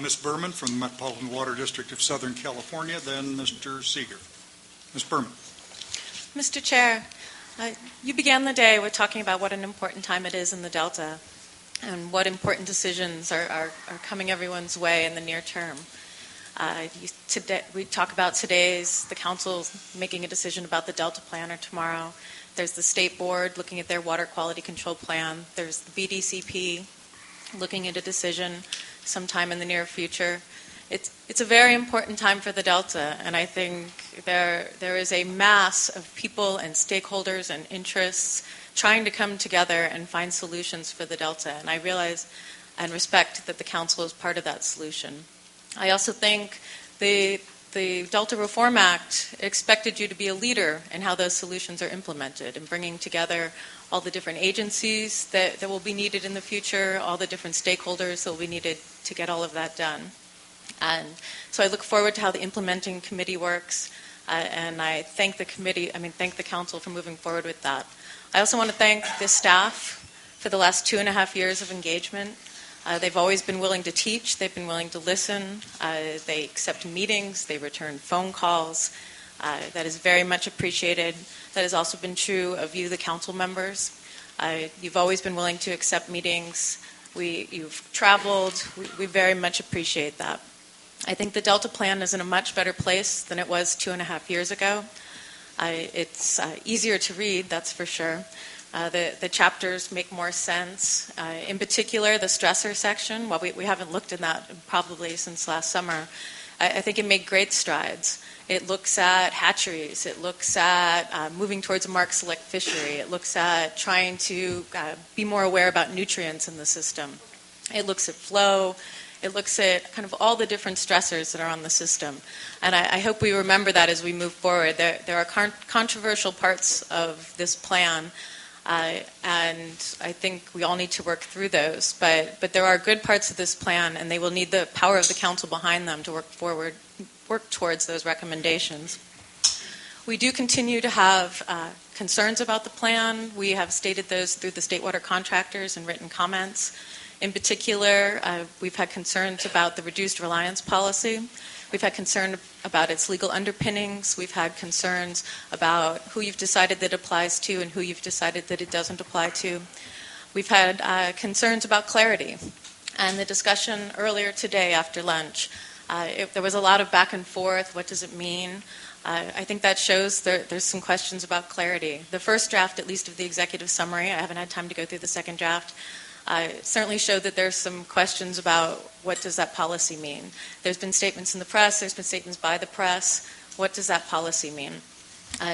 Ms. Berman from the Metropolitan Water District of Southern California, then Mr. Seeger. Ms. Berman. Mr. Chair, you began the day with talking about what an important time it is in the Delta and what important decisions are coming everyone's way in the near term. We talk about the council making a decision about the Delta plan or tomorrow. There's the state board looking at their water quality control plan. There's the BDCP looking at a decision sometime in the near future. It's a very important time for the Delta, and I think there is a mass of people and stakeholders and interests trying to come together and find solutions for the Delta, and I realize and respect that the council is part of that solution. I also think the Delta Reform Act expected you to be a leader in how those solutions are implemented and bringing together all the different agencies that will be needed in the future, all the different stakeholders that will be needed to get all of that done. And so I look forward to how the implementing committee works, and I thank the council for moving forward with that. I also want to thank the staff for the last 2.5 years of engagement. They've always been willing to teach. They've been willing to listen. They accept meetings. They return phone calls. That is very much appreciated. That has also been true of you, the council members. You've always been willing to accept meetings. You've traveled. We very much appreciate that. I think the Delta plan is in a much better place than it was 2.5 years ago. It's easier to read, that's for sure. The chapters make more sense. In particular, the stressor section, while we haven't looked at that probably since last summer, I think it made great strides. It looks at hatcheries. It looks at moving towards a mark select fishery. It looks at trying to be more aware about nutrients in the system. It looks at flow. It looks at kind of all the different stressors that are on the system. And I hope we remember that as we move forward. There are controversial parts of this plan, and I think we all need to work through those. But there are good parts of this plan, and they will need the power of the council behind them to work towards those recommendations. We do continue to have concerns about the plan. We have stated those through the state water contractors and written comments. In particular, we've had concerns about the reduced reliance policy. We've had concern about its legal underpinnings. We've had concerns about who you've decided that it applies to and who you've decided that it doesn't apply to. We've had concerns about clarity. And the discussion earlier today after lunch, there was a lot of back and forth. What does it mean? I think that shows there's some questions about clarity. The first draft, at least of the executive summary, I haven't had time to go through the second draft, certainly showed that there's some questions about what does that policy mean. There's been statements in the press, there's been statements by the press. What does that policy mean?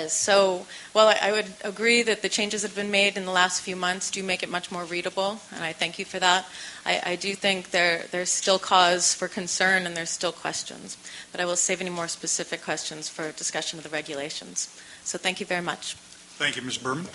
So while I would agree that the changes that have been made in the last few months do make it much more readable, and I thank you for that, I do think there's still cause for concern and there's still questions. But I will save any more specific questions for discussion of the regulations. So thank you very much. Thank you, Ms. Berman.